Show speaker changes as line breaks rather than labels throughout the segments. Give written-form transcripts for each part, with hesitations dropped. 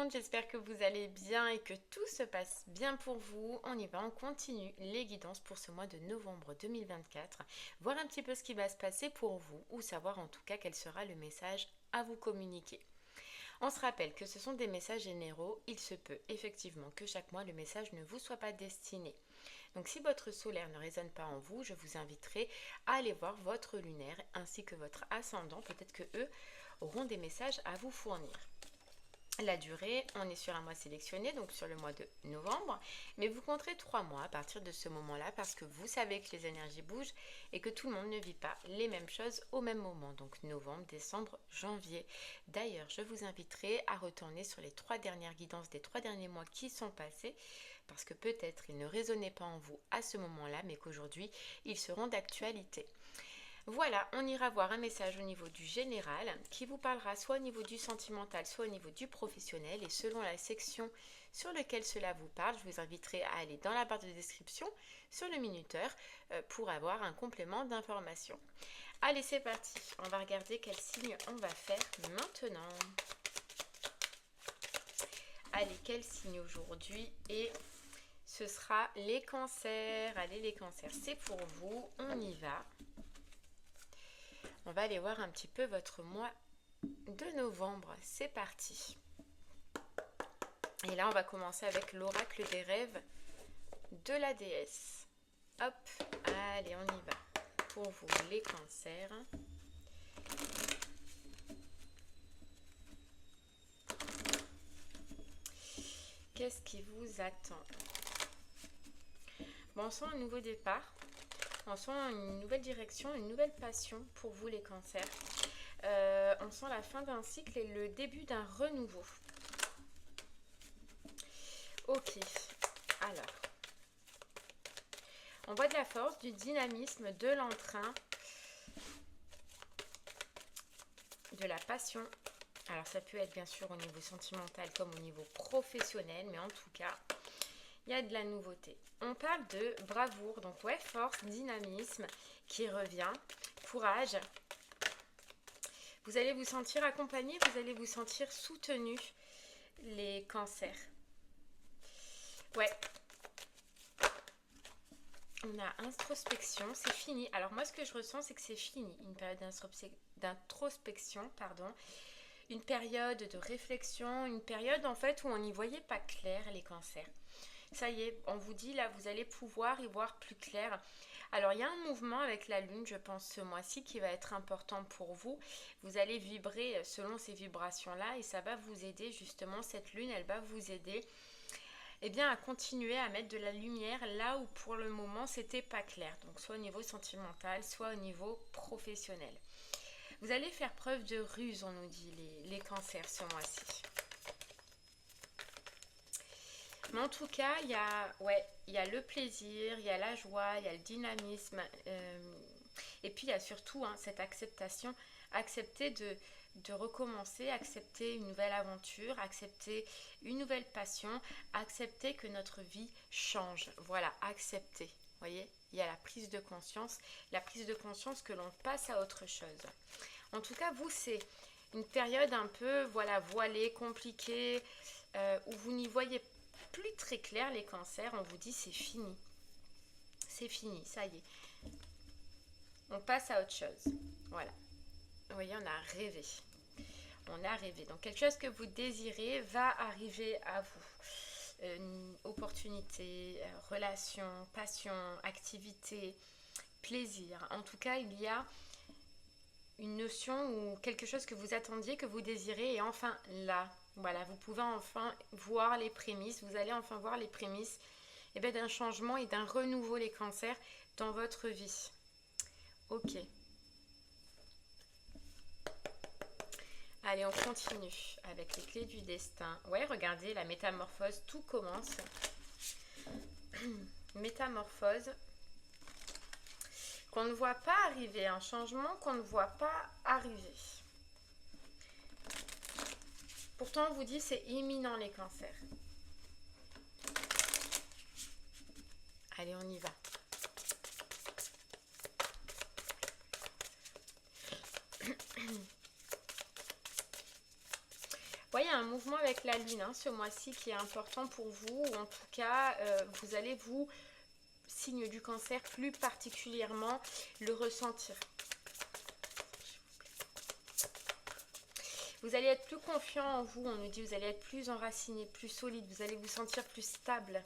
monde, j'espère que vous allez bien et que tout se passe bien pour vous. On y va, on continue les guidances pour ce mois de novembre 2024. Voir un petit peu ce qui va se passer pour vous ou savoir en tout cas quel sera le message à vous communiquer. On se rappelle que ce sont des messages généraux, il se peut effectivement que chaque mois le message ne vous soit pas destiné. Donc si votre solaire ne résonne pas en vous, je vous inviterai à aller voir votre lunaire ainsi que votre ascendant, peut-être que eux auront des messages à vous fournir. La durée, on est sur un mois sélectionné, donc sur le mois de novembre, mais vous compterez 3 mois à partir de ce moment-là parce que vous savez que les énergies bougent et que tout le monde ne vit pas les mêmes choses au même moment, donc novembre, décembre, janvier. D'ailleurs, je vous inviterai à retourner sur les 3 dernières guidances des 3 derniers mois qui sont passés parce que peut-être ils ne résonnaient pas en vous à ce moment-là, mais qu'aujourd'hui, ils seront d'actualité. Voilà, on ira voir un message au niveau du général qui vous parlera soit au niveau du sentimental, soit au niveau du professionnel. Et selon la section sur laquelle cela vous parle, je vous inviterai à aller dans la barre de description sur le minuteur pour avoir un complément d'information. Allez, c'est parti. On va regarder quel signe on va faire maintenant. Allez, quel signe aujourd'hui? Et ce sera les cancers. Allez, les cancers, c'est pour vous. On y va. On va aller voir un petit peu votre mois de novembre. C'est parti. Et là, on va commencer avec l'oracle des rêves de la déesse. Hop, allez, on y va. Pour vous, les cancers. Qu'est-ce qui vous attend? Bon, on sent un nouveau départ. On sent une nouvelle direction, une nouvelle passion pour vous les cancers. On sent la fin d'un cycle et le début d'un renouveau. Ok, alors. On voit de la force, du dynamisme, de l'entrain, de la passion. Alors ça peut être bien sûr au niveau sentimental comme au niveau professionnel, mais en tout cas, il y a de la nouveauté. On parle de bravoure, donc ouais, force, dynamisme qui revient, courage. Vous allez vous sentir accompagné, vous allez vous sentir soutenu, les cancers. Ouais. On a introspection, c'est fini. Alors moi, ce que je ressens, c'est que c'est fini. Une période d'introspection, pardon. Une période de réflexion, une période en fait où on n'y voyait pas clair, les cancers. Ça y est, on vous dit là, vous allez pouvoir y voir plus clair. Alors, il y a un mouvement avec la lune, je pense, ce mois-ci qui va être important pour vous. Vous allez vibrer selon ces vibrations-là et ça va vous aider, justement, cette lune, elle va vous aider à continuer à mettre de la lumière là où pour le moment, c'était pas clair. Donc, soit au niveau sentimental, soit au niveau professionnel. Vous allez faire preuve de ruse, on nous dit, les cancers ce mois-ci. Mais en tout cas, il y a le plaisir, il y a la joie, il y a le dynamisme. Et puis, il y a surtout cette acceptation. Accepter de recommencer, accepter une nouvelle aventure, accepter une nouvelle passion, accepter que notre vie change. Voilà, accepter. Vous voyez, il y a la prise de conscience que l'on passe à autre chose. En tout cas, vous, c'est une période un peu voilée, compliquée, où vous n'y voyez plus très clair les cancers. On vous dit c'est fini. C'est fini, ça y est. On passe à autre chose. Voilà. Vous voyez, on a rêvé. On a rêvé. Donc, quelque chose que vous désirez va arriver à vous. Une opportunité, relation, passion, activité, plaisir. En tout cas, il y a une notion ou quelque chose que vous attendiez, que vous désirez, et enfin là, voilà, vous pouvez enfin voir les prémices, vous allez enfin voir les prémices d'un changement et d'un renouveau, les cancers, dans votre vie. Ok. Allez, on continue avec les clés du destin. Ouais, regardez, la métamorphose, tout commence. Métamorphose. Qu'on ne voit pas arriver, un changement qu'on ne voit pas arriver. Pourtant, on vous dit c'est imminent les cancers. Allez, on y va. Ouais, il y a un mouvement avec la lune hein, ce mois-ci qui est important pour vous, ou en tout cas, vous allez vous, signe du cancer, plus particulièrement le ressentir. Vous allez être plus confiant en vous, on nous dit, vous allez être plus enraciné, plus solide, vous allez vous sentir plus stable.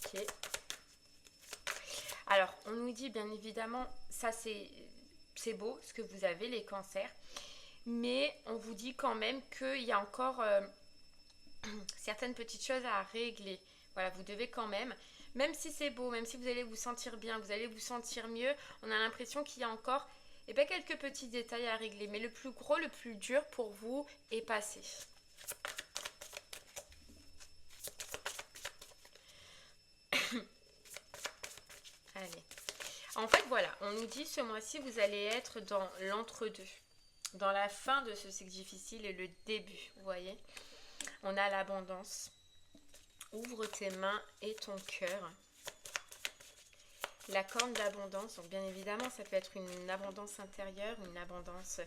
Ok. Alors, on nous dit bien évidemment, ça c'est beau ce que vous avez, les cancers, mais on vous dit quand même qu'il y a encore certaines petites choses à régler. Voilà, vous devez quand même si c'est beau, même si vous allez vous sentir bien, vous allez vous sentir mieux, on a l'impression qu'il y a encore quelques petits détails à régler. Mais le plus gros, le plus dur pour vous est passé. Allez. En fait, voilà, on nous dit ce mois-ci, vous allez être dans l'entre-deux. Dans la fin de ce cycle difficile et le début, vous voyez. On a l'abondance. Ouvre tes mains et ton cœur. La corne d'abondance, donc bien évidemment, ça peut être une abondance intérieure, une abondance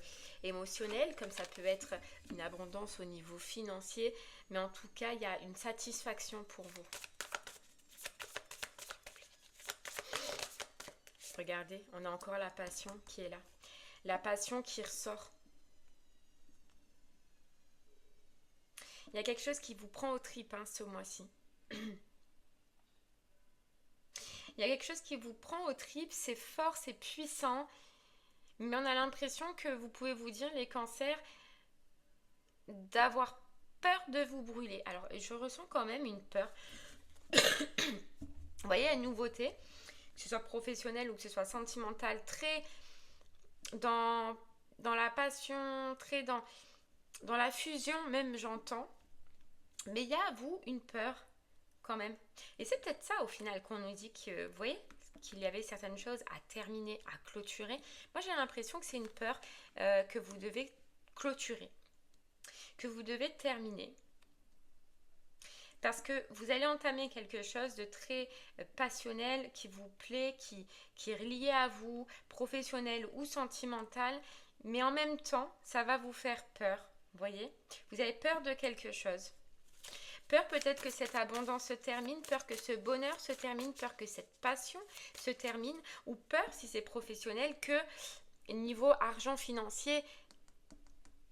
émotionnelle, comme ça peut être une abondance au niveau financier, mais en tout cas, il y a une satisfaction pour vous. Regardez, on a encore la passion qui est là. La passion qui ressort. Il y a quelque chose qui vous prend aux tripes hein, ce mois-ci. Il y a quelque chose qui vous prend aux tripes, c'est fort, c'est puissant. Mais on a l'impression que vous pouvez vous dire, les cancers, d'avoir peur de vous brûler. Alors, je ressens quand même une peur. Vous voyez, la nouveauté, que ce soit professionnel ou que ce soit sentimental, très dans la passion, très dans la fusion, même j'entends. Mais il y a à vous une peur quand même. Et c'est peut-être ça au final qu'on nous dit que, vous voyez, qu'il y avait certaines choses à terminer, à clôturer. Moi j'ai l'impression que c'est une peur que vous devez clôturer, que vous devez terminer. Parce que vous allez entamer quelque chose de très passionnel, qui vous plaît, qui est lié à vous, professionnel ou sentimental. Mais en même temps, ça va vous faire peur. Vous voyez, vous avez peur de quelque chose. Peur peut-être que cette abondance se termine, peur que ce bonheur se termine, peur que cette passion se termine, ou peur, si c'est professionnel, que niveau argent financier,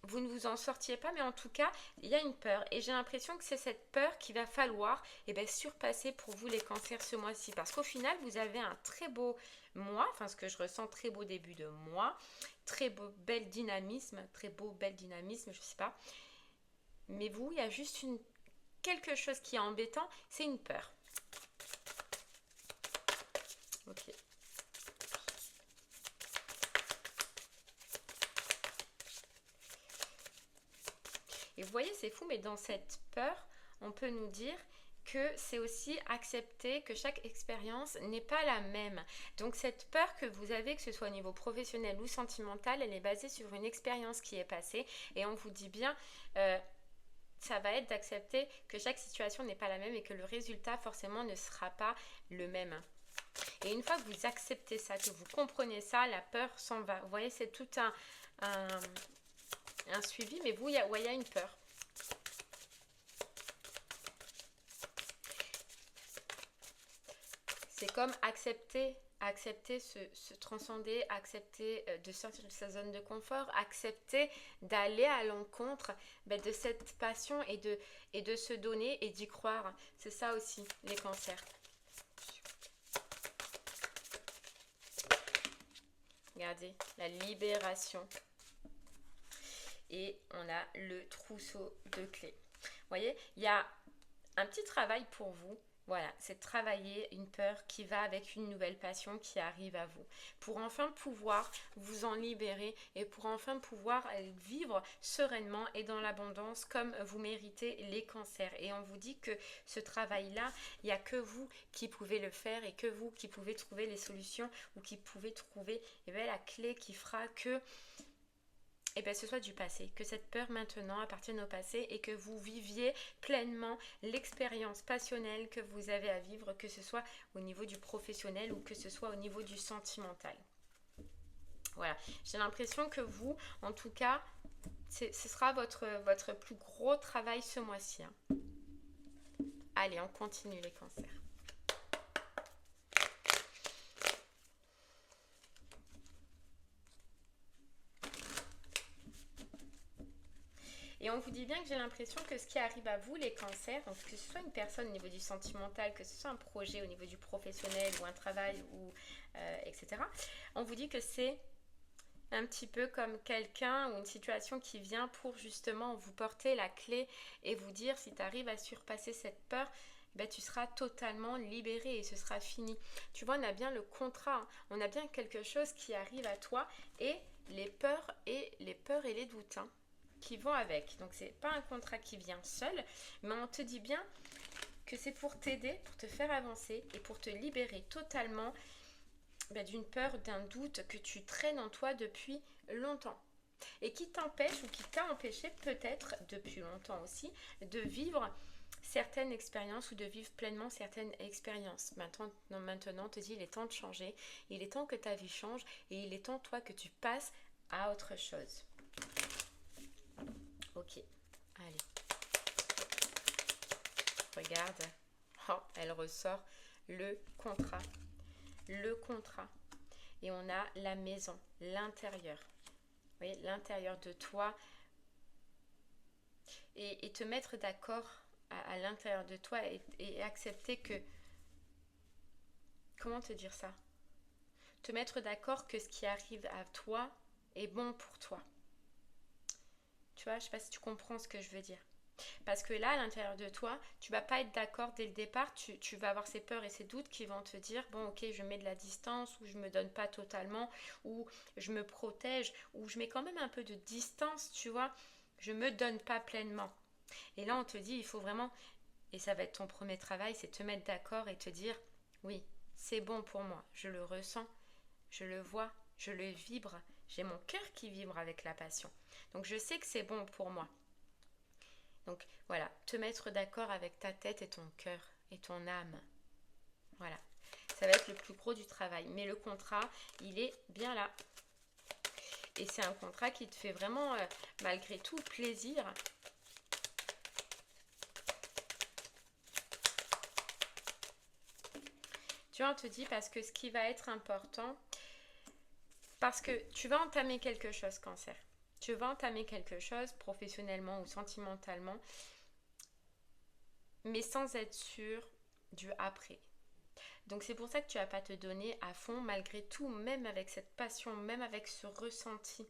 vous ne vous en sortiez pas, mais en tout cas, il y a une peur. Et j'ai l'impression que c'est cette peur qu'il va falloir surpasser pour vous les cancers ce mois-ci. Parce qu'au final, vous avez un très beau mois, enfin ce que je ressens, très beau début de mois, très beau, bel dynamisme, je sais pas. Mais vous, il y a juste quelque chose qui est embêtant, c'est une peur. Ok. Et vous voyez, c'est fou, mais dans cette peur, on peut nous dire que c'est aussi accepter que chaque expérience n'est pas la même. Donc cette peur que vous avez, que ce soit au niveau professionnel ou sentimental, elle est basée sur une expérience qui est passée. Et on vous dit bien... ça va être d'accepter que chaque situation n'est pas la même et que le résultat forcément ne sera pas le même. Et une fois que vous acceptez ça, que vous comprenez ça, la peur s'en va. Vous voyez, c'est tout un suivi, mais vous, il y a une peur. C'est comme accepter se transcender, accepter de sortir de sa zone de confort, accepter d'aller à l'encontre de cette passion et de se donner et d'y croire. C'est ça aussi, les cancers. Regardez, la libération. Et on a le trousseau de clés. Vous voyez, il y a un petit travail pour vous. Voilà, c'est de travailler une peur qui va avec une nouvelle passion qui arrive à vous. Pour enfin pouvoir vous en libérer et pour enfin pouvoir vivre sereinement et dans l'abondance comme vous méritez les cancers. Et on vous dit que ce travail-là, il n'y a que vous qui pouvez le faire et que vous qui pouvez trouver les solutions ou qui pouvez trouver la clé qui fera que ce soit du passé, que cette peur maintenant appartienne au passé et que vous viviez pleinement l'expérience passionnelle que vous avez à vivre, que ce soit au niveau du professionnel ou que ce soit au niveau du sentimental. Voilà, j'ai l'impression que vous, en tout cas, ce sera votre plus gros travail ce mois-ci, hein. Allez, on continue les cancers. Et on vous dit bien que j'ai l'impression que ce qui arrive à vous, les cancers, donc que ce soit une personne au niveau du sentimental, que ce soit un projet au niveau du professionnel ou un travail, ou etc., on vous dit que c'est un petit peu comme quelqu'un ou une situation qui vient pour justement vous porter la clé et vous dire si tu arrives à surpasser cette peur, ben, tu seras totalement libéré et ce sera fini. Tu vois, on a bien le contrat, hein. On a bien quelque chose qui arrive à toi et les peurs et les doutes, hein, qui vont avec. Donc c'est pas un contrat qui vient seul, mais on te dit bien que c'est pour t'aider, pour te faire avancer et pour te libérer totalement d'une peur, d'un doute que tu traînes en toi depuis longtemps et qui t'empêche ou qui t'a empêché peut-être depuis longtemps aussi de vivre certaines expériences ou de vivre pleinement certaines expériences. Maintenant, te dis, il est temps de changer, il est temps que ta vie change et il est temps, toi, que tu passes à autre chose. Ok, allez. Regarde, oh, elle ressort le contrat. Le contrat. Et on a la maison, l'intérieur. Vous voyez, l'intérieur de toi. Et te mettre d'accord à l'intérieur de toi et accepter que... Comment te dire ça? Te mettre d'accord que ce qui arrive à toi est bon pour toi. Tu vois, je ne sais pas si tu comprends ce que je veux dire. Parce que là, à l'intérieur de toi, tu vas pas être d'accord dès le départ. Tu vas avoir ces peurs et ces doutes qui vont te dire, bon, ok, je mets de la distance, ou je me donne pas totalement, ou je me protège, ou je mets quand même un peu de distance, tu vois. Je me donne pas pleinement. Et là, on te dit, il faut vraiment, et ça va être ton premier travail, c'est te mettre d'accord et te dire, oui, c'est bon pour moi. Je le ressens, je le vois, je le vibre. J'ai mon cœur qui vibre avec la passion. Donc, je sais que c'est bon pour moi. Donc voilà, te mettre d'accord avec ta tête et ton cœur et ton âme. Voilà, ça va être le plus gros du travail. Mais le contrat, il est bien là. Et c'est un contrat qui te fait vraiment, malgré tout, plaisir. Tu vois, on te dit parce que ce qui va être important, parce que tu vas entamer quelque chose, cancer. Tu vas entamer quelque chose professionnellement ou sentimentalement, mais sans être sûr du après. Donc c'est pour ça que tu vas pas te donner à fond malgré tout, même avec cette passion, même avec ce ressenti.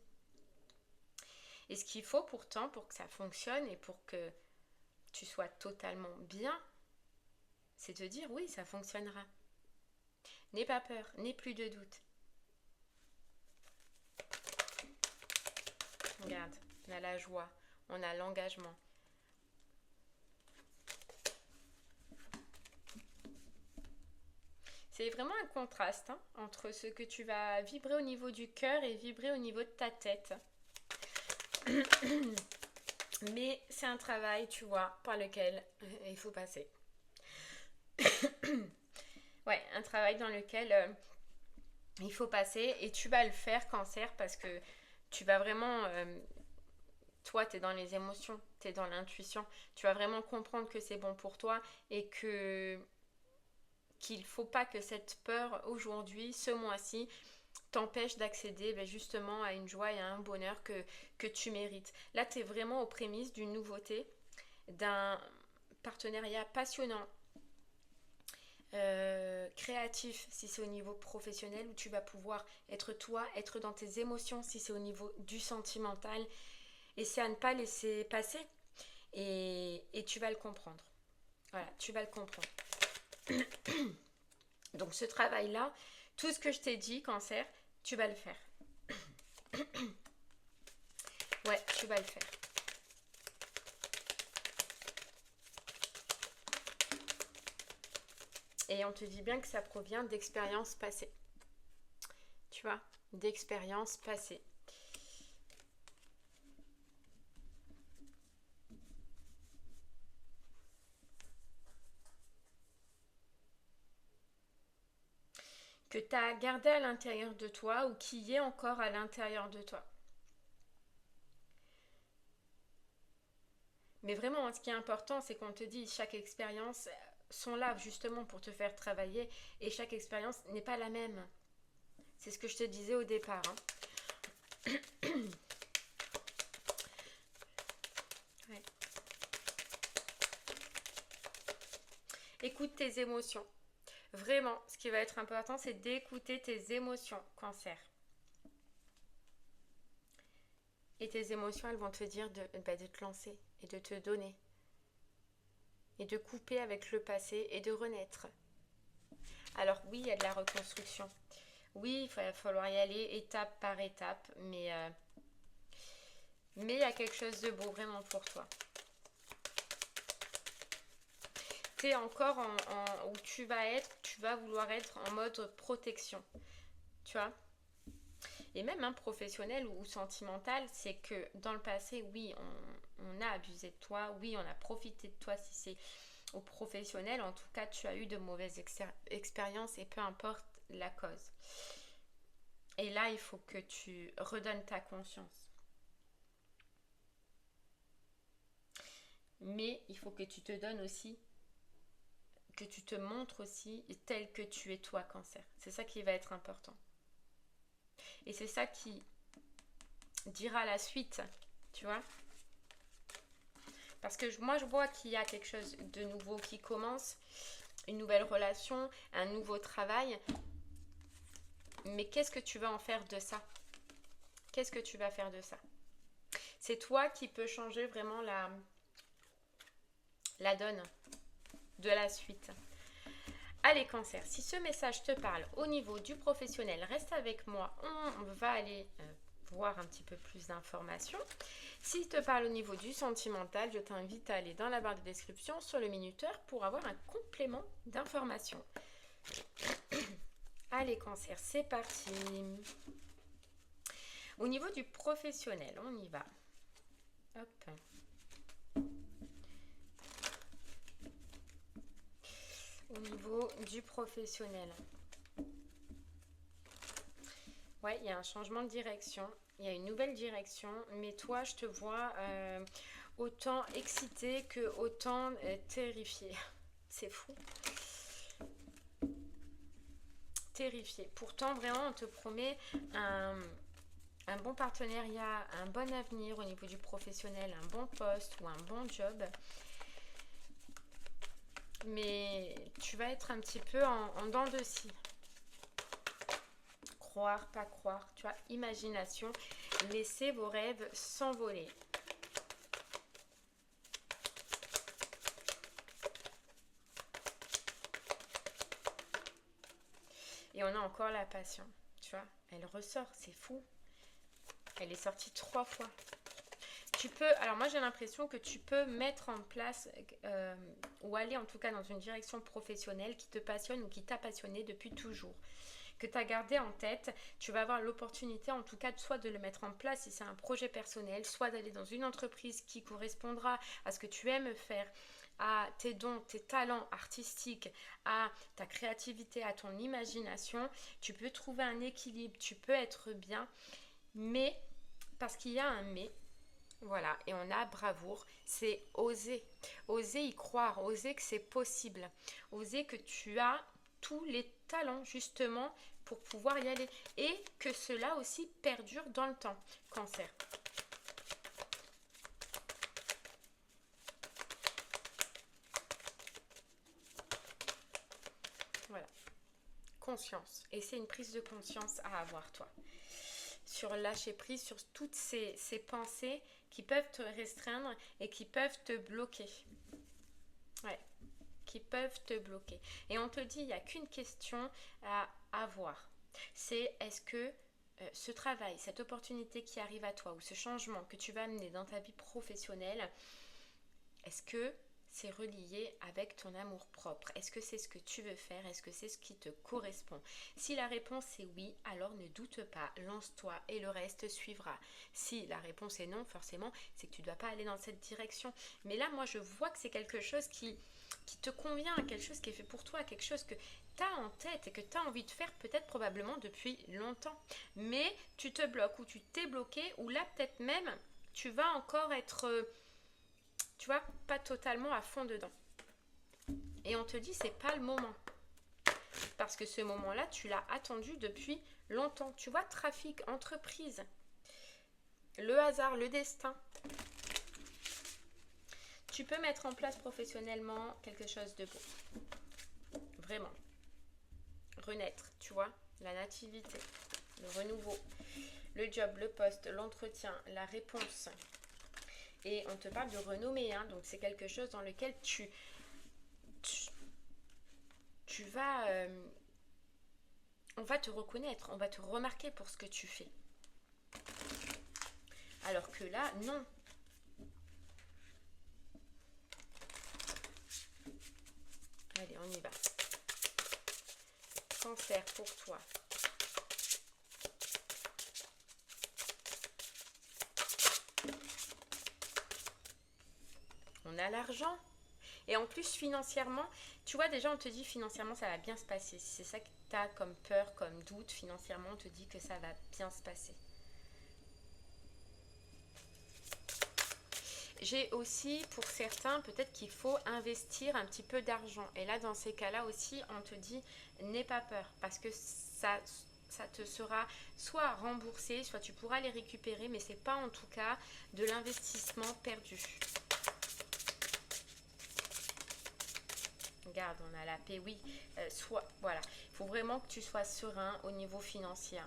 Et ce qu'il faut pourtant pour que ça fonctionne et pour que tu sois totalement bien, c'est te dire oui, ça fonctionnera. N'aie pas peur, n'aie plus de doute. Regarde, on a la joie, on a l'engagement. C'est vraiment un contraste, hein, entre ce que tu vas vibrer au niveau du cœur et vibrer au niveau de ta tête. Mais c'est un travail, tu vois, par lequel il faut passer. Ouais, un travail dans lequel il faut passer et tu vas le faire, cancer, parce que tu vas vraiment... toi, tu es dans les émotions, tu es dans l'intuition. Tu vas vraiment comprendre que c'est bon pour toi et qu'il ne faut pas que cette peur aujourd'hui, ce mois-ci, t'empêche d'accéder justement à une joie et à un bonheur que tu mérites. Là, tu es vraiment aux prémices d'une nouveauté, d'un partenariat passionnant, créatif si c'est au niveau professionnel, où tu vas pouvoir être toi, être dans tes émotions si c'est au niveau du sentimental, et c'est à ne pas laisser passer, et tu vas le comprendre. Voilà, tu vas le comprendre. Donc ce travail-là, tout ce que je t'ai dit, cancer, tu vas le faire. Ouais, tu vas le faire. Et on te dit bien que ça provient d'expériences passées. Tu vois, d'expériences passées. que tu as gardé à l'intérieur de toi ou qui est encore à l'intérieur de toi. Mais vraiment, ce qui est important, c'est qu'on te dit chaque expérience sont là justement pour te faire travailler et chaque expérience n'est pas la même. C'est ce que je te disais au départ. Ouais. Écoute tes émotions. Vraiment, ce qui va être important, c'est d'écouter tes émotions, Cancer. Et tes émotions, elles vont te dire de te lancer et de te donner. Et de couper avec le passé et de renaître. Alors oui, il y a de la reconstruction. Oui, il va falloir y aller étape par étape, mais il y a quelque chose de beau vraiment pour toi. Tu es encore où tu vas vouloir être en mode protection. Tu vois ? Et même professionnel ou sentimental, c'est que dans le passé, oui, on a abusé de toi, oui, on a profité de toi si c'est au professionnel. En tout cas, tu as eu de mauvaises expériences et peu importe la cause. Et là, il faut que tu redonnes ta conscience. Mais il faut que tu te donnes aussi, que tu te montres aussi tel que tu es toi, Cancer. C'est ça qui va être important. Et c'est ça qui dira la suite, tu vois. Parce que moi, je vois qu'il y a quelque chose de nouveau qui commence, une nouvelle relation, un nouveau travail. Mais qu'est-ce que tu vas en faire de ça? Qu'est-ce que tu vas faire de ça? C'est toi qui peux changer vraiment la donne de la suite. Allez, Cancer, si ce message te parle au niveau du professionnel, reste avec moi. On va aller voir un petit peu plus d'informations. S'il te parle au niveau du sentimental, je t'invite à aller dans la barre de description sur le minuteur pour avoir un complément d'informations. Allez, Cancer, c'est parti. Au niveau du professionnel, on y va. Hop. Au niveau du professionnel. Ouais, il y a un changement de direction. Il y a une nouvelle direction. Mais toi, je te vois autant excitée que autant terrifiée. C'est fou. Terrifiée. Pourtant, vraiment, on te promet un bon partenariat, un bon avenir au niveau du professionnel, un bon poste ou un bon job. Mais tu vas être un petit peu en dents de scie. Croire, pas croire, tu vois, imagination. Laissez vos rêves s'envoler. Et on a encore la passion, tu vois, elle ressort, c'est fou. Elle est sortie 3 fois. Tu peux, alors moi j'ai l'impression que tu peux mettre en place ou aller en tout cas dans une direction professionnelle qui te passionne ou qui t'a passionné depuis toujours, que tu as gardé en tête. Tu vas avoir l'opportunité en tout cas soit de le mettre en place si c'est un projet personnel, soit d'aller dans une entreprise qui correspondra à ce que tu aimes faire, à tes dons, tes talents artistiques, à ta créativité, à ton imagination. Tu peux trouver un équilibre, tu peux être bien, mais parce qu'il y a un mais. Voilà, et on a bravoure, c'est oser. Oser y croire, oser que c'est possible. Oser que tu as tous les talents justement pour pouvoir y aller. Et que cela aussi perdure dans le temps. Cancer. Voilà. Conscience. Et c'est une prise de conscience à avoir, toi. Sur lâcher prise, sur toutes ces pensées qui peuvent te restreindre et qui peuvent te bloquer. Ouais, qui peuvent te bloquer. Et on te dit, il n'y a qu'une question à avoir. C'est est-ce que ce travail, cette opportunité qui arrive à toi ou ce changement que tu vas amener dans ta vie professionnelle, est-ce que c'est relié avec ton amour propre? Est-ce que c'est ce que tu veux faire? Est-ce que c'est ce qui te correspond? Si la réponse est oui, alors ne doute pas, lance-toi et le reste suivra. Si la réponse est non, forcément, c'est que tu ne dois pas aller dans cette direction. Mais là, moi, je vois que c'est quelque chose qui qui te convient, quelque chose qui est fait pour toi, quelque chose que tu as en tête et que tu as envie de faire peut-être probablement depuis longtemps. Mais tu te bloques ou tu t'es bloqué ou là peut-être même tu vas encore être, tu vois, pas totalement à fond dedans. Et on te dit c'est pas le moment. Parce que ce moment-là, tu l'as attendu depuis longtemps. Tu vois, trafic, entreprise, le hasard, le destin. Tu peux mettre en place professionnellement quelque chose de beau. Vraiment. Renaître, tu vois, la nativité, le renouveau, le job, le poste, l'entretien, la réponse. Et on te parle de renommée, hein, donc c'est quelque chose dans lequel tu vas... on va te reconnaître, on va te remarquer pour ce que tu fais. Alors que là, non. Allez, on y va. Cancer pour toi. On a l'argent. Et en plus, financièrement, tu vois, déjà, on te dit financièrement, ça va bien se passer. Si c'est ça que tu as comme peur, comme doute, financièrement, on te dit que ça va bien se passer. J'ai aussi, pour certains, peut-être qu'il faut investir un petit peu d'argent. Et là, dans ces cas-là aussi, on te dit, n'aie pas peur. Parce que ça te sera soit remboursé, soit tu pourras les récupérer. Mais ce n'est pas en tout cas de l'investissement perdu. Regarde, on a la paix, oui. Voilà, il faut vraiment que tu sois serein au niveau financier.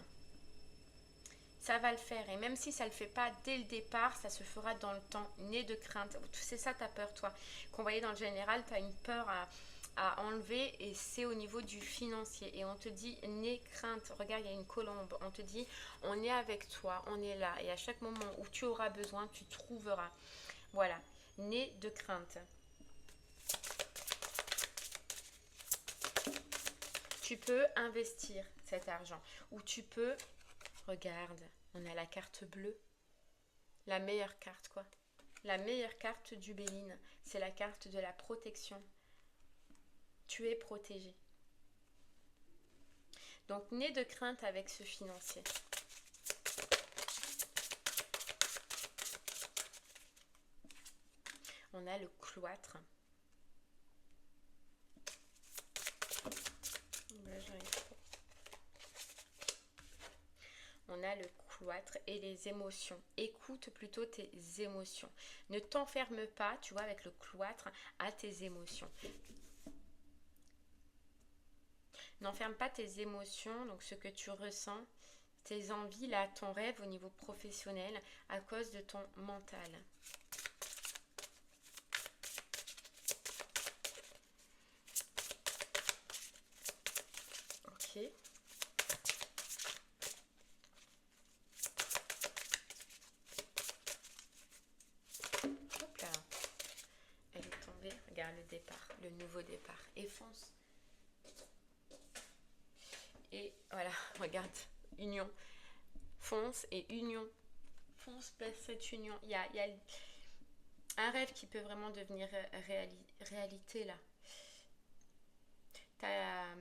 Ça va le faire. Et même si ça ne le fait pas dès le départ, ça se fera dans le temps. Né de crainte. C'est ça ta peur, toi. Qu'on voyait dans le général, tu as une peur à enlever et c'est au niveau du financier. Et on te dit, n'aie crainte. Regarde, il y a une colombe. On te dit, on est avec toi, on est là. Et à chaque moment où tu auras besoin, tu trouveras. Voilà, n'aie de crainte. Tu peux investir cet argent ou tu peux, regarde, on a la carte bleue, la meilleure carte quoi. La meilleure carte du Béline, c'est la carte de la protection. Tu es protégé. Donc, n'aie de crainte avec ce financier. On a le cloître. On a le cloître et les émotions. Écoute plutôt tes émotions. Ne t'enferme pas, tu vois, avec le cloître, à tes émotions. N'enferme pas tes émotions, donc ce que tu ressens, tes envies, là, ton rêve au niveau professionnel, à cause de ton mental. Ok. Hop là. Elle est tombée. Regarde le départ, le nouveau départ. Et fonce. Et voilà, regarde, union. Fonce et union. Fonce place cette union. Il y a un rêve qui peut vraiment devenir réalité là. Tu as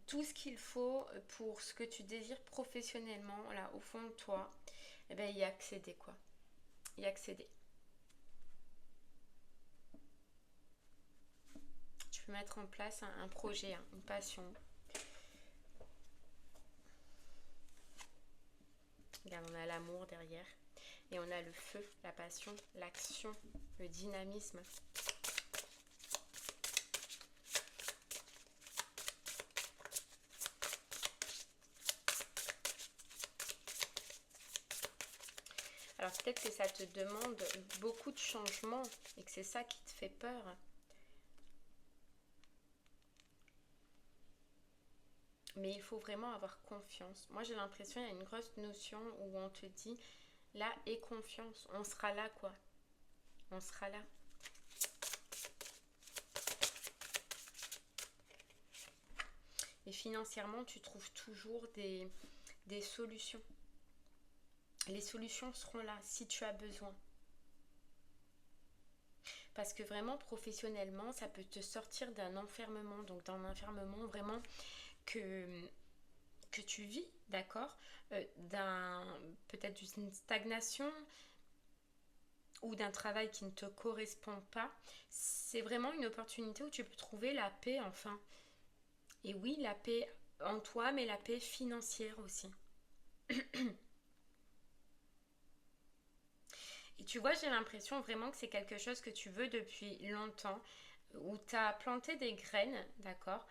tout ce qu'il faut pour ce que tu désires professionnellement, là, au fond de toi, eh bien, y accéder, quoi. Y accéder. Tu peux mettre en place un projet, une passion. Regarde, on a l'amour derrière. Et on a le feu, la passion, l'action, le dynamisme. Alors peut-être que ça te demande beaucoup de changements et que c'est ça qui te fait peur. Mais il faut vraiment avoir confiance. Moi j'ai l'impression qu'il y a une grosse notion où on te dit là, aie confiance, on sera là quoi. On sera là. Et financièrement, tu trouves toujours des solutions. Les solutions seront là si tu as besoin. parce que vraiment professionnellement, ça peut te sortir d'un enfermement, donc d'un enfermement vraiment que, que tu vis, d'accord, peut-être d'une stagnation ou d'un travail qui ne te correspond pas. C'est vraiment une opportunité où tu peux trouver la paix enfin. Et oui, la paix en toi, mais la paix financière aussi. Et tu vois, j'ai l'impression vraiment que c'est quelque chose que tu veux depuis longtemps, où tu as planté des graines, d'accord,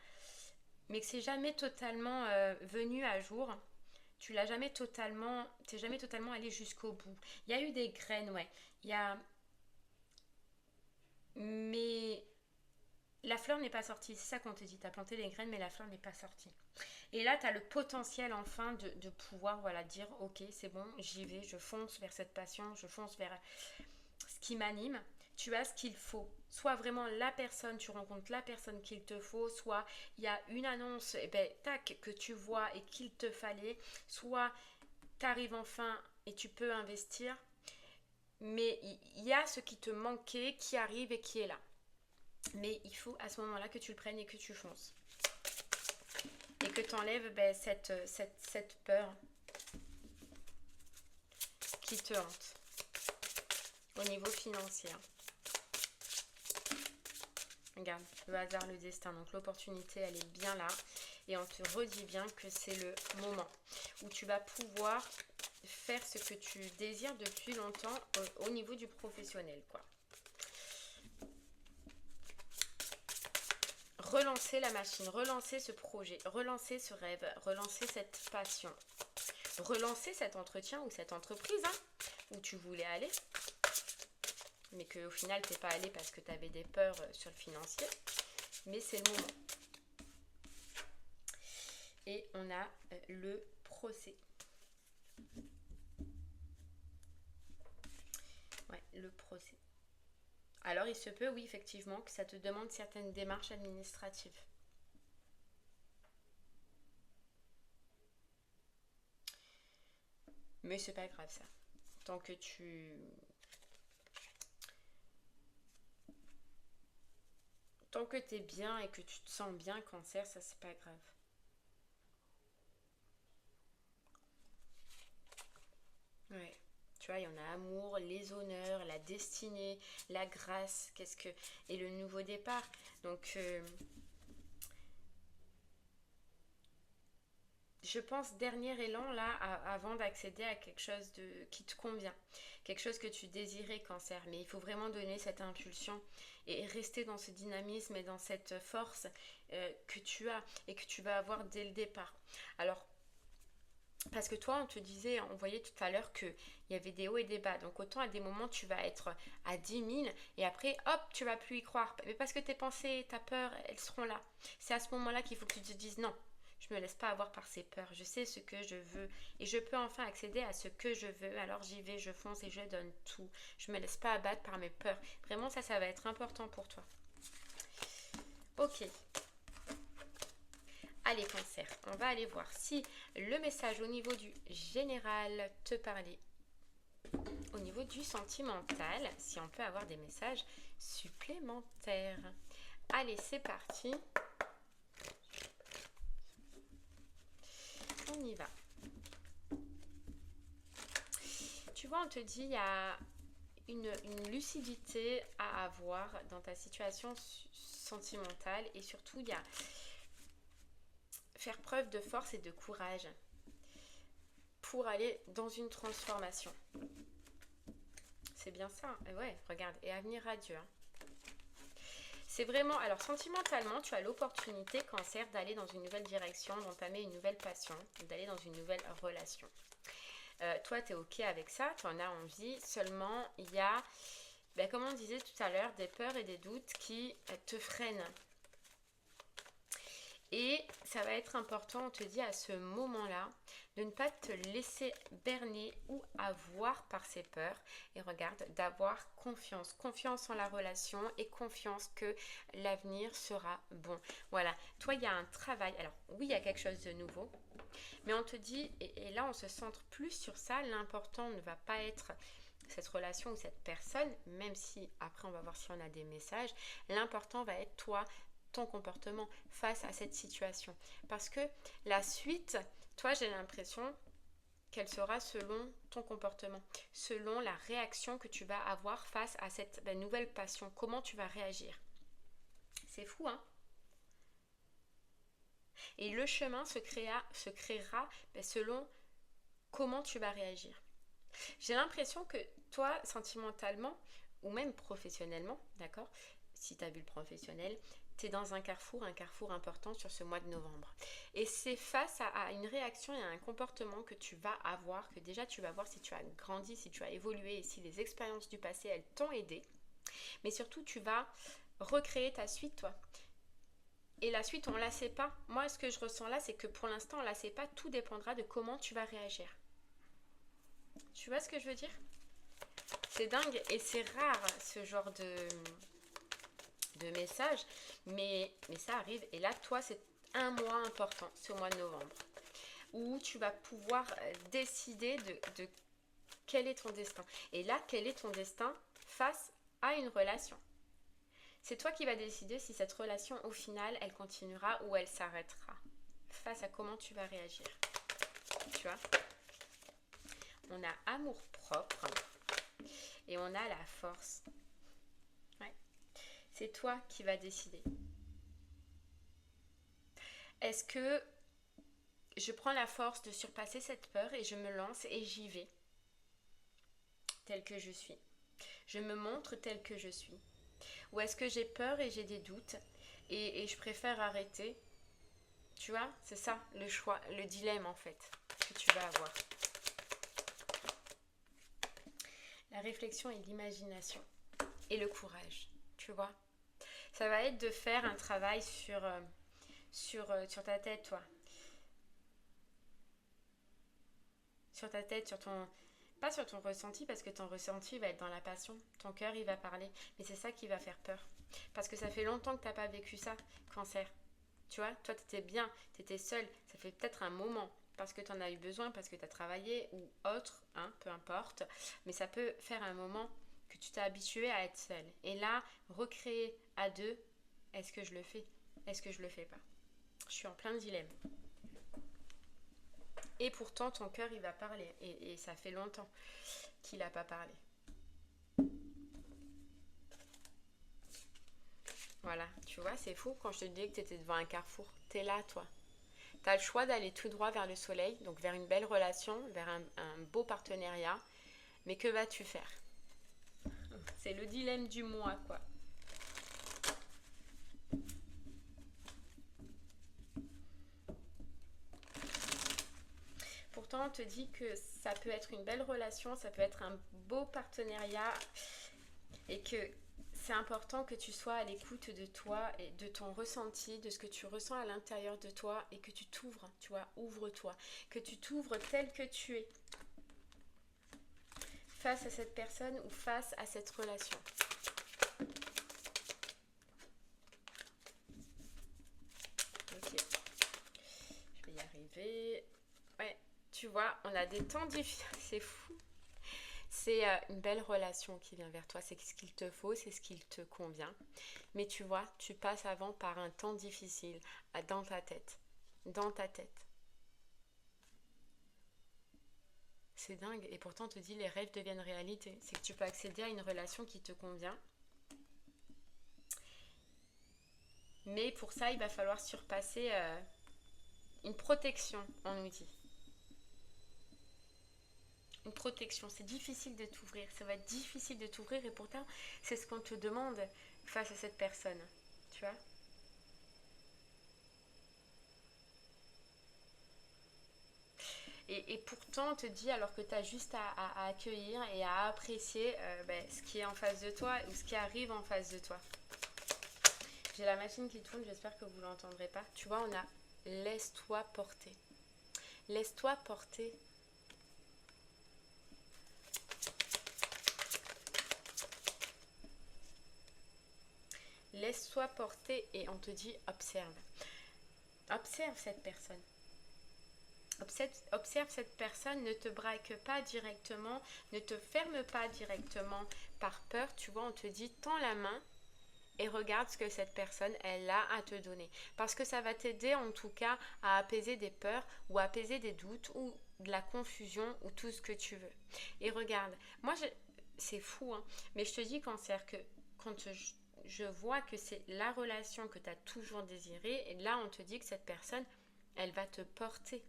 mais que c'est jamais totalement venu à jour. Tu l'as jamais totalement, t'es jamais totalement allé jusqu'au bout. Il y a eu des graines, ouais. Il y a, mais la fleur n'est pas sortie. C'est ça qu'on te dit. Tu as planté les graines, mais la fleur n'est pas sortie. Et là, tu as le potentiel enfin de pouvoir voilà, dire, ok, c'est bon, j'y vais, je fonce vers cette passion, je fonce vers ce qui m'anime. Tu as ce qu'il faut. Soit vraiment la personne, tu rencontres la personne qu'il te faut, soit il y a une annonce, et ben, tac, que tu vois et qu'il te fallait, soit tu arrives enfin et tu peux investir, mais il y a ce qui te manquait qui arrive et qui est là. Mais il faut à ce moment-là que tu le prennes et que tu fonces. Et que tu enlèves ben, cette peur qui te hante au niveau financier. Regarde, le hasard, le destin. Donc l'opportunité, elle est bien là. Et on te redit bien que c'est le moment où tu vas pouvoir faire ce que tu désires depuis longtemps au niveau du professionnel, quoi. Relancer la machine, relancer ce projet, relancer ce rêve, relancer cette passion, relancer cet entretien ou cette entreprise où tu voulais aller, mais qu'au final tu n'es pas allé parce que tu avais des peurs sur le financier, mais c'est le moment. Et on a le procès. Ouais, le procès. Alors il se peut, oui, effectivement, que ça te demande certaines démarches administratives. Mais c'est pas grave ça. Tant que t'es bien et que tu te sens bien, cancer, ça c'est pas grave. Ouais. Tu vois, il y en a amour, les honneurs, la destinée, la grâce, et le nouveau départ. Donc, je pense dernier élan là, avant d'accéder à quelque chose qui te convient, quelque chose que tu désirais, cancer. Mais il faut vraiment donner cette impulsion et rester dans ce dynamisme et dans cette force que tu as et que tu vas avoir dès le départ. Alors, parce que toi, on te disait, on voyait tout à l'heure qu'il y avait des hauts et des bas. Donc autant à des moments, tu vas être à 10 000 et après, hop, tu vas plus y croire. Mais parce que tes pensées, ta peur, elles seront là. C'est à ce moment-là qu'il faut que tu te dises non. Je me laisse pas avoir par ces peurs. Je sais ce que je veux et je peux enfin accéder à ce que je veux. Alors j'y vais, je fonce et je donne tout. Je me laisse pas abattre par mes peurs. Vraiment, ça va être important pour toi. Ok. Allez, cancer, on va aller voir si le message au niveau du général te parlait. Au niveau du sentimental, si on peut avoir des messages supplémentaires. Allez, c'est parti. On y va. Tu vois, on te dit il y a une lucidité à avoir dans ta situation sentimentale et surtout il y a faire preuve de force et de courage pour aller dans une transformation. C'est bien ça. Et ouais, regarde. Et avenir radieux. C'est vraiment... Alors, sentimentalement, tu as l'opportunité, cancer, d'aller dans une nouvelle direction, d'entamer une nouvelle passion, d'aller dans une nouvelle relation. Toi, tu es OK avec ça, tu en as envie. Seulement, il y a, comme on disait tout à l'heure, des peurs et des doutes qui te freinent. Et ça va être important, on te dit à ce moment-là, de ne pas te laisser berner ou avoir par ces peurs. Et regarde, d'avoir confiance. Confiance en la relation et confiance que l'avenir sera bon. Voilà, toi, il y a un travail. Alors, oui, il y a quelque chose de nouveau. Mais on te dit, et là, on se centre plus sur ça. L'important ne va pas être cette relation ou cette personne, même si après on va voir si on a des messages, l'important va être toi, ton comportement face à cette situation. Parce que la suite, toi j'ai l'impression qu'elle sera selon ton comportement, selon la réaction que tu vas avoir face à cette nouvelle passion. Comment tu vas réagir? C'est fou, hein? Et le chemin se créera selon comment tu vas réagir. J'ai l'impression que toi, sentimentalement, ou même professionnellement, d'accord, si tu as vu le professionnel, tu es dans un carrefour important sur ce mois de novembre. Et c'est face à une réaction et à un comportement que tu vas avoir, que déjà tu vas voir si tu as grandi, si tu as évolué et si les expériences du passé, elles t'ont aidé. Mais surtout, tu vas recréer ta suite, toi. Et la suite, on ne la sait pas. Moi, ce que je ressens là, c'est que pour l'instant, on ne la sait pas. Tout dépendra de comment tu vas réagir. Tu vois ce que je veux dire? C'est dingue et c'est rare ce genre de message, mais ça arrive. Et là, toi, c'est un mois important, ce mois de novembre, où tu vas pouvoir décider de quel est ton destin. Et là, quel est ton destin face à une relation? C'est toi qui vas décider si cette relation, au final, elle continuera ou elle s'arrêtera. Face à comment tu vas réagir. Tu vois? On a amour propre et on a la force. Ouais. C'est toi qui vas décider. Est-ce que je prends la force de surpasser cette peur et je me lance et j'y vais tel que je suis? Je me montre tel que je suis? Ou est-ce que j'ai peur et j'ai des doutes et je préfère arrêter? Tu vois, c'est ça le choix, le dilemme en fait que tu vas avoir. La réflexion et l'imagination et le courage, tu vois. Ça va être de faire un travail sur ta tête, toi. Sur ta tête, sur ton... Pas sur ton ressenti, parce que ton ressenti va être dans la passion. Ton cœur, il va parler. Mais c'est ça qui va faire peur. Parce que ça fait longtemps que tu n'as pas vécu ça, cancer. Tu vois, toi, tu étais bien, tu étais seule. Ça fait peut-être un moment, parce que tu en as eu besoin, parce que tu as travaillé ou autre, hein, peu importe. Mais ça peut faire un moment que tu t'es habitué à être seule. Et là, recréer à deux, est-ce que je le fais? Est-ce que je le fais pas? Je suis en plein dilemme. Et pourtant, ton cœur, il va parler. Et ça fait longtemps qu'il n'a pas parlé. Voilà, tu vois, c'est fou quand je te dis que tu étais devant un carrefour. Tu es là, toi. Tu as le choix d'aller tout droit vers le soleil, donc vers une belle relation, vers un beau partenariat. Mais que vas-tu faire? C'est le dilemme du mois, quoi. Pourtant, on te dit que ça peut être une belle relation, ça peut être un beau partenariat et que c'est important que tu sois à l'écoute de toi et de ton ressenti, de ce que tu ressens à l'intérieur de toi et que tu t'ouvres, tu vois, ouvre-toi, que tu t'ouvres tel que tu es face à cette personne ou face à cette relation. Ok, je vais y arriver. Ouais, tu vois, on a des temps difficiles, c'est fou. C'est une belle relation qui vient vers toi, c'est ce qu'il te faut, c'est ce qu'il te convient. Mais tu vois, tu passes avant par un temps difficile dans ta tête. Dans ta tête. C'est dingue. Et pourtant, on te dit les rêves deviennent réalité. C'est que tu peux accéder à une relation qui te convient. Mais pour ça, il va falloir surpasser une protection, on nous dit. Une protection. C'est difficile de t'ouvrir. Ça va être difficile de t'ouvrir et pourtant, c'est ce qu'on te demande face à cette personne. Tu vois ? Et pourtant, on te dit, alors que tu as juste à accueillir et à apprécier ce qui est en face de toi ou ce qui arrive en face de toi. J'ai la machine qui tourne, j'espère que vous ne l'entendrez pas. Tu vois, on a laisse-toi porter. Laisse-toi porter. Laisse-toi porter et on te dit observe. Observe cette personne. Observe cette personne, ne te braque pas directement, ne te ferme pas directement par peur. Tu vois, on te dit tends la main et regarde ce que cette personne, elle a à te donner. Parce que ça va t'aider en tout cas à apaiser des peurs ou à apaiser des doutes ou de la confusion ou tout ce que tu veux. Et regarde, c'est fou, hein, mais je te dis Cancer que quand je vois que c'est la relation que tu as toujours désirée, et là on te dit que cette personne, elle va te porter.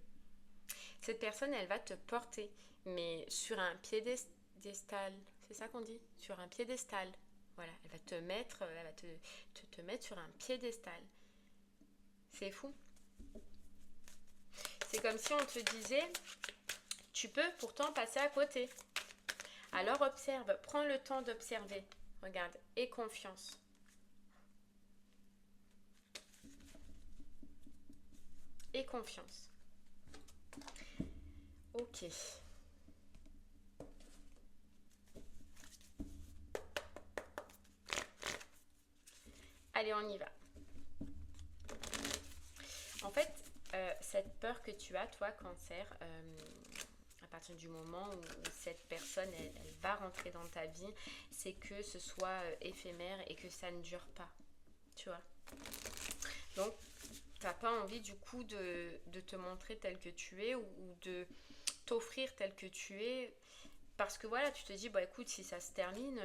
Cette personne, elle va te porter, mais sur un piédestal. C'est ça qu'on dit? Sur un piédestal. Voilà, elle va te mettre, te mettre sur un piédestal. C'est fou. C'est comme si on te disait, tu peux pourtant passer à côté. Alors observe, prends le temps d'observer. Regarde, aie confiance. Aie confiance. Ok. Allez, on y va. En fait, cette peur que tu as, toi, Cancer, à partir du moment où cette personne, elle va rentrer dans ta vie, c'est que ce soit éphémère et que ça ne dure pas. Tu vois? Donc, tu n'as pas envie du coup de te montrer tel que tu es ou de t'offrir tel que tu es. Parce que voilà, tu te dis, bah écoute, si ça se termine,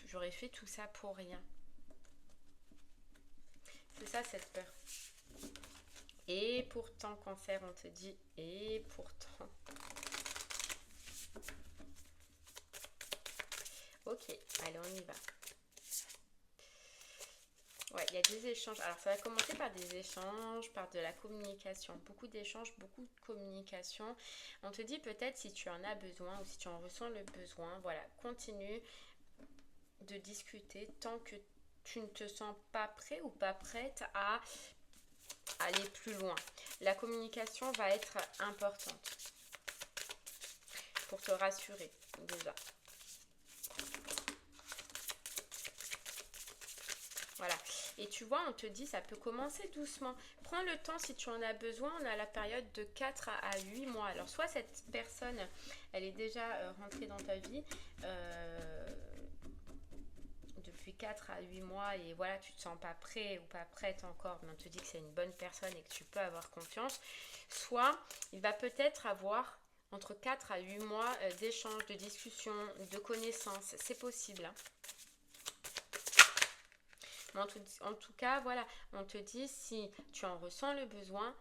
j'aurais fait tout ça pour rien. C'est ça cette peur. Et pourtant, Cancer, on te dit, et pourtant. Ok, allez, on y va. Ouais, il y a des échanges. Alors, ça va commencer par des échanges, par de la communication. Beaucoup d'échanges, beaucoup de communication. On te dit peut-être si tu en as besoin ou si tu en ressens le besoin. Voilà, continue de discuter tant que tu ne te sens pas prêt ou pas prête à aller plus loin. La communication va être importante pour te rassurer déjà. Voilà. Et tu vois, on te dit, ça peut commencer doucement. Prends le temps si tu en as besoin. On a la période de 4 à 8 mois. Alors, soit cette personne, elle est déjà rentrée dans ta vie depuis 4 à 8 mois et voilà, tu te sens pas prêt ou pas prête encore, mais on te dit que c'est une bonne personne et que tu peux avoir confiance. Soit, il va peut-être avoir entre 4 à 8 mois d'échanges, de discussions, de connaissances. C'est possible, hein. En tout cas, voilà, on te dit si tu en ressens le besoin,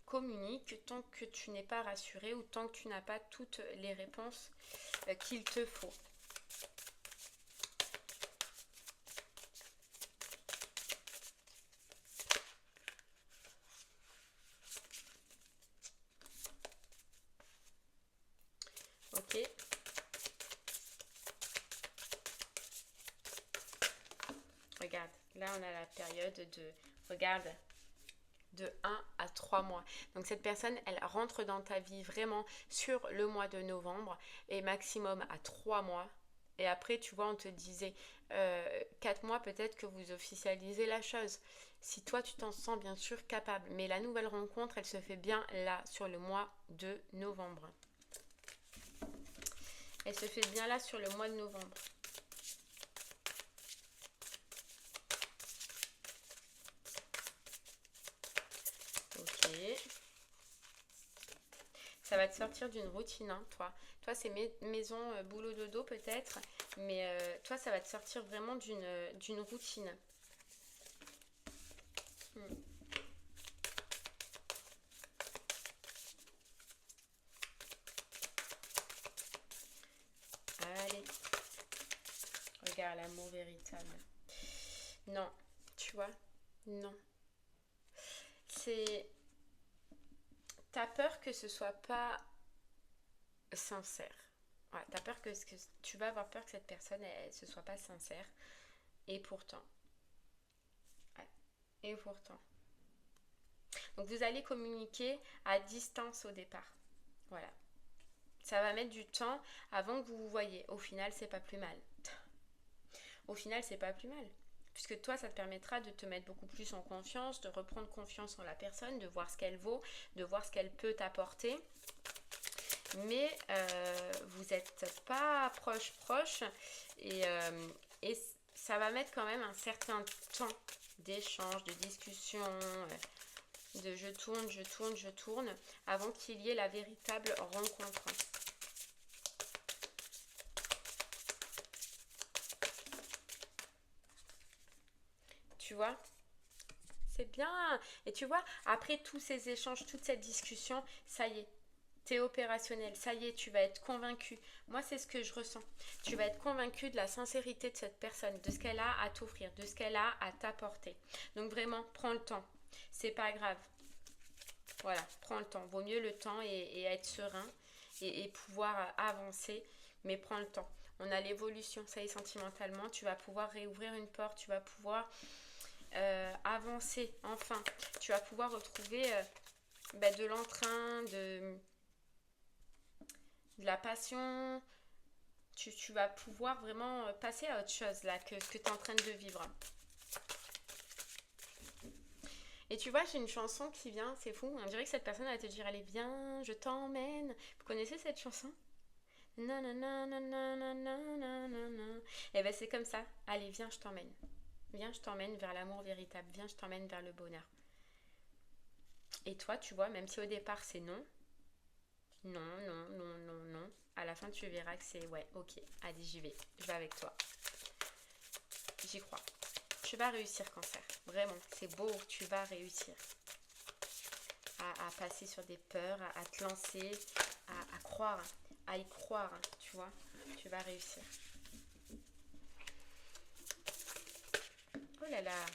communique tant que tu n'es pas rassuré ou tant que tu n'as pas toutes les réponses qu'il te faut. Ok. Regarde, là on a la période regarde, de 1 à 3 mois. Donc cette personne, elle rentre dans ta vie vraiment sur le mois de novembre et maximum à 3 mois. Et après, tu vois, on te disait 4 mois peut-être que vous officialisez la chose. Si toi, tu t'en sens bien sûr capable. Mais la nouvelle rencontre, elle se fait bien là, sur le mois de novembre. Elle se fait bien là, sur le mois de novembre. Ça va te sortir d'une routine, hein, toi. Toi, c'est maison, boulot, dodo peut-être. Mais toi, ça va te sortir vraiment d'une routine. Allez. Regarde l'amour véritable. Non, tu vois? Non. C'est... T'as peur que ce soit pas sincère. Ouais, t'as peur que tu vas avoir peur que cette personne, elle se soit pas sincère. Et pourtant. Ouais. Et pourtant. Donc vous allez communiquer à distance au départ. Voilà. Ça va mettre du temps avant que vous vous voyez. Au final, c'est pas plus mal. Au final, c'est pas plus mal. puisque toi, ça te permettra de te mettre beaucoup plus en confiance, de reprendre confiance en la personne, de voir ce qu'elle vaut, de voir ce qu'elle peut t'apporter. Mais vous n'êtes pas proche et ça va mettre quand même un certain temps d'échange, de discussion, de je tourne, avant qu'il y ait la véritable rencontre. Tu vois? C'est bien. Et tu vois, après tous ces échanges, toute cette discussion, ça y est, t'es opérationnel, ça y est, tu vas être convaincu. Moi, c'est ce que je ressens. Tu vas être convaincu de la sincérité de cette personne, de ce qu'elle a à t'offrir, de ce qu'elle a à t'apporter. Donc vraiment, prends le temps. C'est pas grave. Voilà, prends le temps. Vaut mieux le temps et être serein et pouvoir avancer, mais prends le temps. On a l'évolution, ça y est, sentimentalement. Tu vas pouvoir réouvrir une porte, tu vas pouvoir avancer, enfin. Tu vas pouvoir retrouver de l'entrain, de la passion. Tu vas pouvoir vraiment passer à autre chose là que ce que tu es en train de vivre. Et tu vois, j'ai une chanson qui vient, c'est fou. On dirait que cette personne va te dire allez, viens, je t'emmène. Vous connaissez cette chanson? Nanana, nanana, nanana. Et ben c'est comme ça. Allez, viens, je t'emmène. Viens, je t'emmène vers l'amour véritable. Viens, je t'emmène vers le bonheur. Et toi, tu vois, même si au départ c'est non, non, à la fin tu verras que c'est ouais, ok, allez, j'y vais. Je vais avec toi. J'y crois. Tu vas réussir, Cancer. Vraiment, c'est beau, tu vas réussir. À passer sur des peurs, à te lancer, à croire, à y croire, tu vois. Tu vas réussir. Oh là là.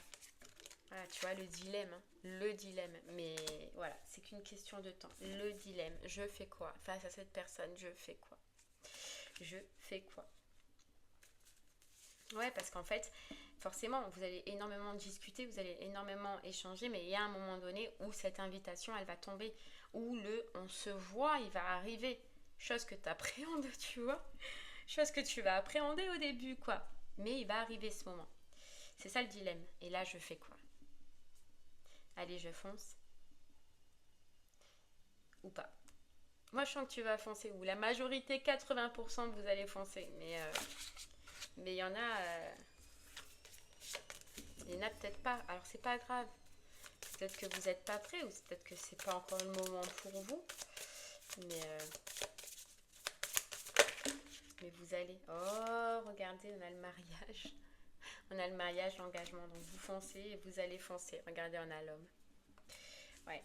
Voilà, tu vois, le dilemme. Le dilemme. Mais voilà, c'est qu'une question de temps. Le dilemme. Je fais quoi? Face à cette personne, je fais quoi? Je fais quoi? Ouais, parce qu'en fait, forcément, vous allez énormément discuter, vous allez énormément échanger, mais il y a un moment donné où cette invitation, elle va tomber, où le on se voit, il va arriver. Chose que tu appréhendes, tu vois. Chose que tu vas appréhender au début, quoi. Mais il va arriver ce moment. C'est ça le dilemme. Et là, je fais quoi? Allez, je fonce. Ou pas. Moi, je sens que tu vas foncer. Ou la majorité, 80%, vous allez foncer. Mais il y en a... il y en a peut-être pas. Alors, c'est pas grave. Peut-être que vous n'êtes pas prêt ou peut-être que c'est pas encore le moment pour vous. Mais vous allez... Oh, regardez, on a le mariage. On a le mariage, l'engagement. Donc, vous foncez et vous allez foncer. Regardez, on a l'homme. Ouais.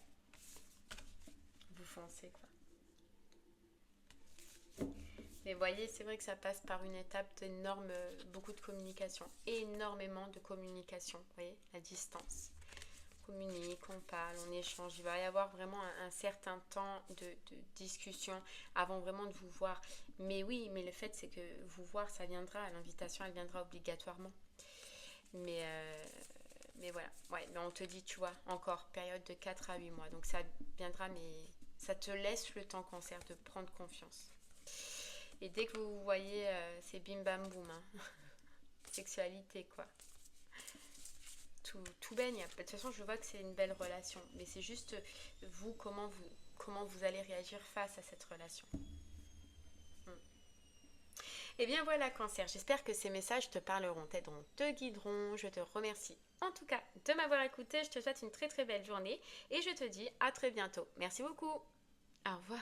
Vous foncez, quoi. Mais voyez, c'est vrai que ça passe par une étape d'énorme, beaucoup de communication. Énormément de communication. Vous voyez, la distance. On communique, on parle, on échange. Il va y avoir vraiment un certain temps de discussion avant vraiment de vous voir. Mais oui, mais le fait c'est que vous voir, ça viendra. L'invitation, elle viendra obligatoirement. Mais voilà. Ouais, mais on te dit, tu vois, encore période de 4 à 8 mois. Donc ça viendra, mais ça te laisse le temps, Cancer, de prendre confiance. Et dès que vous voyez, c'est bim bam boum. Hein. Sexualité, quoi. Tout baigne. De toute façon, je vois que c'est une belle relation. Mais c'est juste vous, comment vous allez réagir face à cette relation. Et bien voilà, Cancer. J'espère que ces messages te parleront, t'aideront, te guideront. Je te remercie en tout cas de m'avoir écouté. Je te souhaite une très très belle journée. Et je te dis à très bientôt. Merci beaucoup. Au revoir.